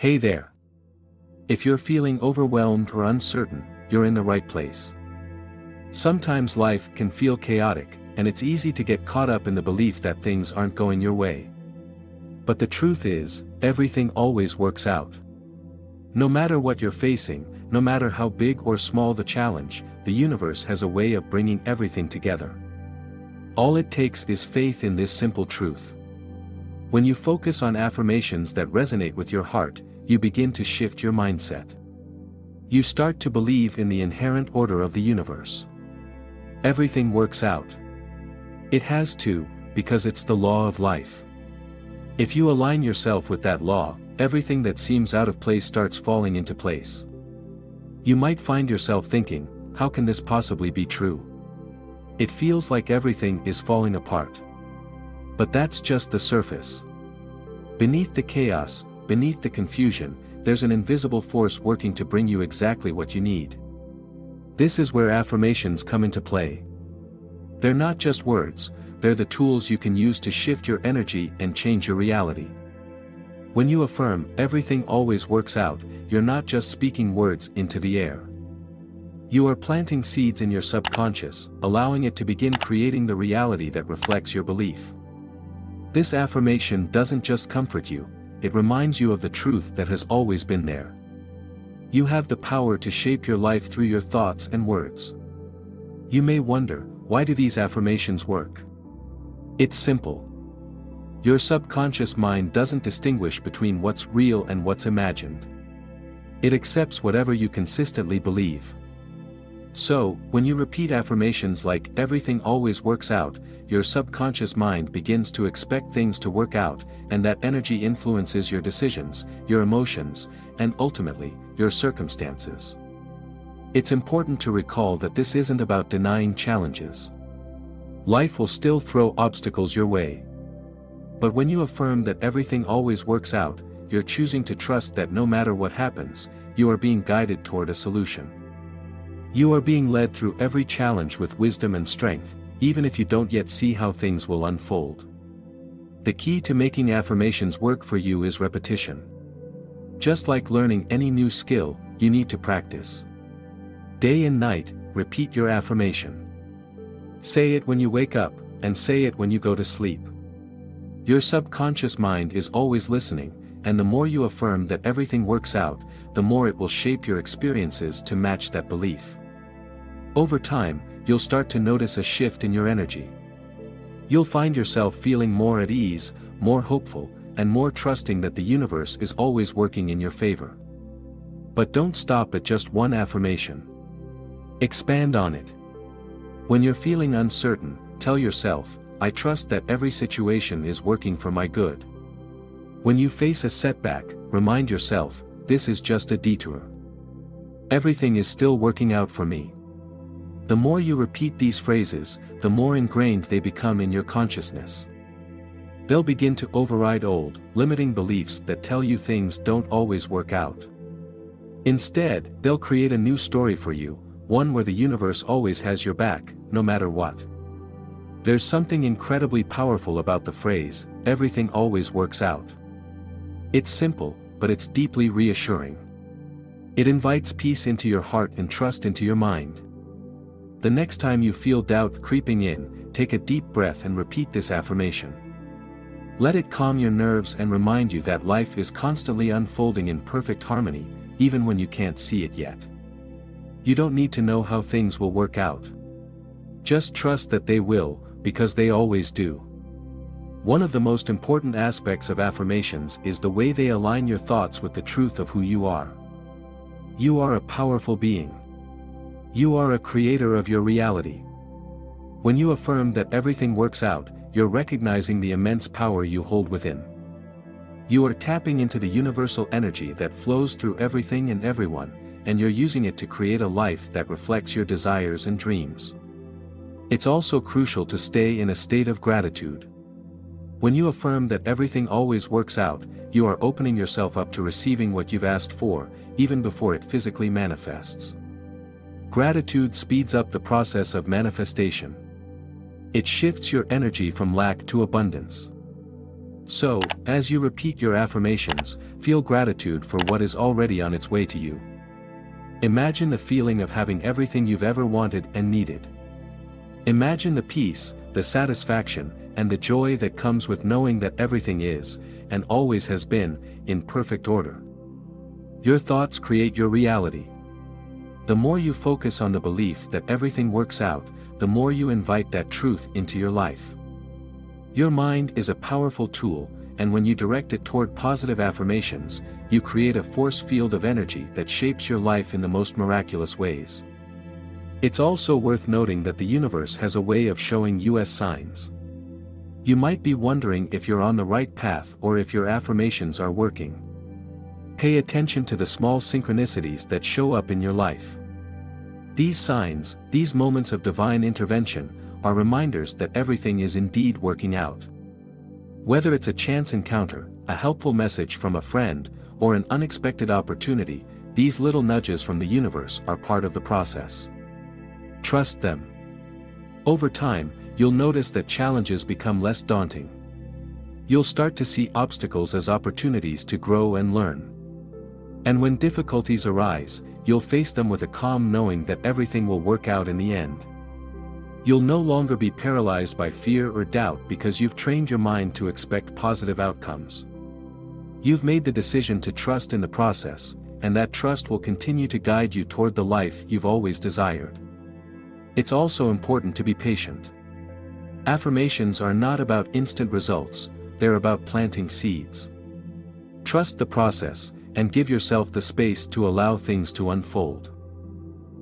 Hey there. If you're feeling overwhelmed or uncertain, you're in the right place. Sometimes life can feel chaotic, and it's easy to get caught up in the belief that things aren't going your way. But the truth is, everything always works out. No matter what you're facing, no matter how big or small the challenge, the universe has a way of bringing everything together. All it takes is faith in this simple truth. When you focus on affirmations that resonate with your heart, you begin to shift your mindset. You start to believe in the inherent order of the universe. Everything works out. It has to, because it's the law of life. If you align yourself with that law, everything that seems out of place starts falling into place. You might find yourself thinking, how can this possibly be true? It feels like everything is falling apart. But that's just the surface. Beneath the chaos, beneath the confusion, there's an invisible force working to bring you exactly what you need. This is where affirmations come into play. They're not just words, they're the tools you can use to shift your energy and change your reality. When you affirm, everything always works out, you're not just speaking words into the air. You are planting seeds in your subconscious, allowing it to begin creating the reality that reflects your belief. This affirmation doesn't just comfort you, it reminds you of the truth that has always been there. You have the power to shape your life through your thoughts and words. You may wonder, why do these affirmations work? It's simple. Your subconscious mind doesn't distinguish between what's real and what's imagined. It accepts whatever you consistently believe. So, when you repeat affirmations like everything always works out, your subconscious mind begins to expect things to work out, and that energy influences your decisions, your emotions, and ultimately, your circumstances. It's important to recall that this isn't about denying challenges. Life will still throw obstacles your way. But when you affirm that everything always works out, you're choosing to trust that no matter what happens, you are being guided toward a solution. You are being led through every challenge with wisdom and strength, even if you don't yet see how things will unfold. The key to making affirmations work for you is repetition. Just like learning any new skill, you need to practice. Day and night, repeat your affirmation. Say it when you wake up, and say it when you go to sleep. Your subconscious mind is always listening, and the more you affirm that everything works out, the more it will shape your experiences to match that belief. Over time, you'll start to notice a shift in your energy. You'll find yourself feeling more at ease, more hopeful, and more trusting that the universe is always working in your favor. But don't stop at just one affirmation. Expand on it. When you're feeling uncertain, tell yourself, I trust that every situation is working for my good. When you face a setback, remind yourself, this is just a detour. Everything is still working out for me. The more you repeat these phrases, the more ingrained they become in your consciousness. They'll begin to override old, limiting beliefs that tell you things don't always work out. Instead, they'll create a new story for you, one where the universe always has your back, no matter what. There's something incredibly powerful about the phrase, everything always works out. It's simple, but it's deeply reassuring. It invites peace into your heart and trust into your mind. The next time you feel doubt creeping in, take a deep breath and repeat this affirmation. Let it calm your nerves and remind you that life is constantly unfolding in perfect harmony, even when you can't see it yet. You don't need to know how things will work out. Just trust that they will, because they always do. One of the most important aspects of affirmations is the way they align your thoughts with the truth of who you are. You are a powerful being. You are a creator of your reality. When you affirm that everything works out, you're recognizing the immense power you hold within. You are tapping into the universal energy that flows through everything and everyone, and you're using it to create a life that reflects your desires and dreams. It's also crucial to stay in a state of gratitude. When you affirm that everything always works out, you are opening yourself up to receiving what you've asked for, even before it physically manifests. Gratitude speeds up the process of manifestation. It shifts your energy from lack to abundance. So, as you repeat your affirmations, feel gratitude for what is already on its way to you. Imagine the feeling of having everything you've ever wanted and needed. Imagine the peace, the satisfaction, and the joy that comes with knowing that everything is, and always has been, in perfect order. Your thoughts create your reality. The more you focus on the belief that everything works out, the more you invite that truth into your life. Your mind is a powerful tool, and when you direct it toward positive affirmations, you create a force field of energy that shapes your life in the most miraculous ways. It's also worth noting that the universe has a way of showing you signs. You might be wondering if you're on the right path or if your affirmations are working. Pay attention to the small synchronicities that show up in your life. These signs, these moments of divine intervention, are reminders that everything is indeed working out. Whether it's a chance encounter, a helpful message from a friend, or an unexpected opportunity, these little nudges from the universe are part of the process. Trust them. Over time, you'll notice that challenges become less daunting. You'll start to see obstacles as opportunities to grow and learn. And when difficulties arise, you'll face them with a calm knowing that everything will work out in the end. You'll no longer be paralyzed by fear or doubt because you've trained your mind to expect positive outcomes. You've made the decision to trust in the process, and that trust will continue to guide you toward the life you've always desired. It's also important to be patient. Affirmations are not about instant results, they're about planting seeds. Trust the process, and give yourself the space to allow things to unfold.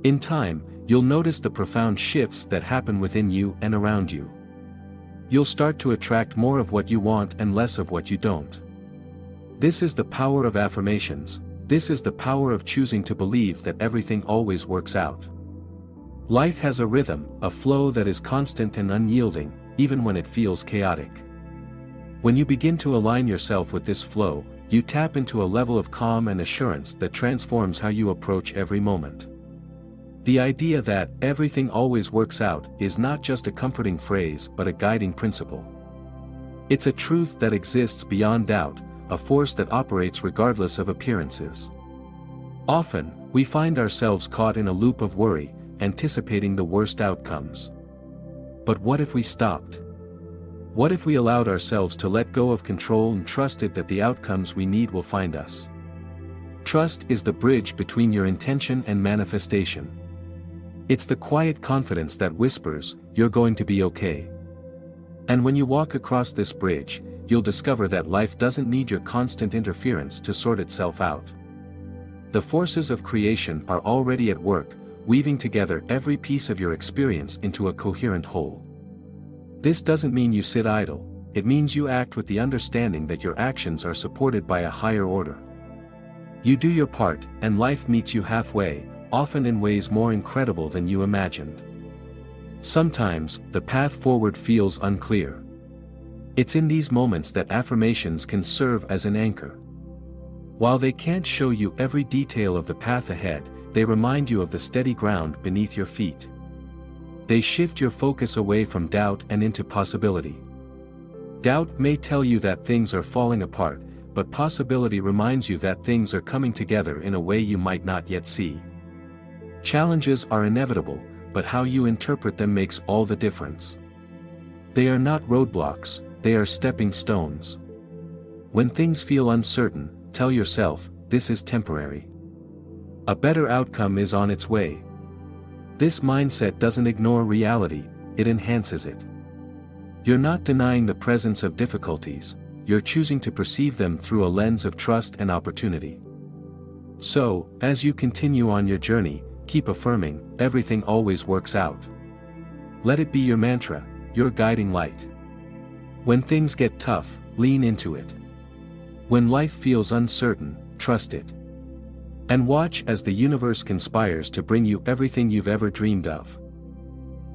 In time, you'll notice the profound shifts that happen within you and around you. You'll start to attract more of what you want and less of what you don't. This is the power of affirmations. This is the power of choosing to believe that everything always works out. Life has a rhythm, a flow that is constant and unyielding, even when it feels chaotic. When you begin to align yourself with this flow, you tap into a level of calm and assurance that transforms how you approach every moment. The idea that everything always works out is not just a comforting phrase but a guiding principle. It's a truth that exists beyond doubt, a force that operates regardless of appearances. Often, we find ourselves caught in a loop of worry, anticipating the worst outcomes. But what if we stopped? What if we allowed ourselves to let go of control and trusted that the outcomes we need will find us? Trust is the bridge between your intention and manifestation. It's the quiet confidence that whispers, "You're going to be okay." And when you walk across this bridge, you'll discover that life doesn't need your constant interference to sort itself out. The forces of creation are already at work, weaving together every piece of your experience into a coherent whole. This doesn't mean you sit idle, it means you act with the understanding that your actions are supported by a higher order. You do your part, and life meets you halfway, often in ways more incredible than you imagined. Sometimes, the path forward feels unclear. It's in these moments that affirmations can serve as an anchor. While they can't show you every detail of the path ahead, they remind you of the steady ground beneath your feet. They shift your focus away from doubt and into possibility. Doubt may tell you that things are falling apart, but possibility reminds you that things are coming together in a way you might not yet see. Challenges are inevitable, but how you interpret them makes all the difference. They are not roadblocks, they are stepping stones. When things feel uncertain, tell yourself, "This is temporary. A better outcome is on its way." This mindset doesn't ignore reality, it enhances it. You're not denying the presence of difficulties, you're choosing to perceive them through a lens of trust and opportunity. So, as you continue on your journey, keep affirming, "Everything always works out." Let it be your mantra, your guiding light. When things get tough, lean into it. When life feels uncertain, trust it. And watch as the universe conspires to bring you everything you've ever dreamed of.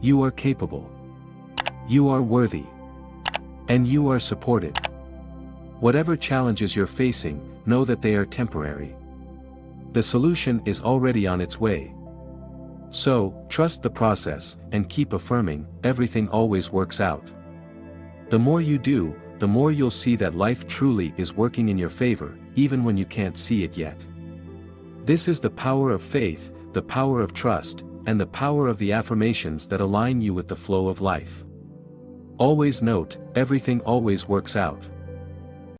You are capable. You are worthy. And you are supported. Whatever challenges you're facing, know that they are temporary. The solution is already on its way. So, trust the process, and keep affirming, "Everything always works out." The more you do, the more you'll see that life truly is working in your favor, even when you can't see it yet. This is the power of faith, the power of trust, and the power of the affirmations that align you with the flow of life. Always note, everything always works out.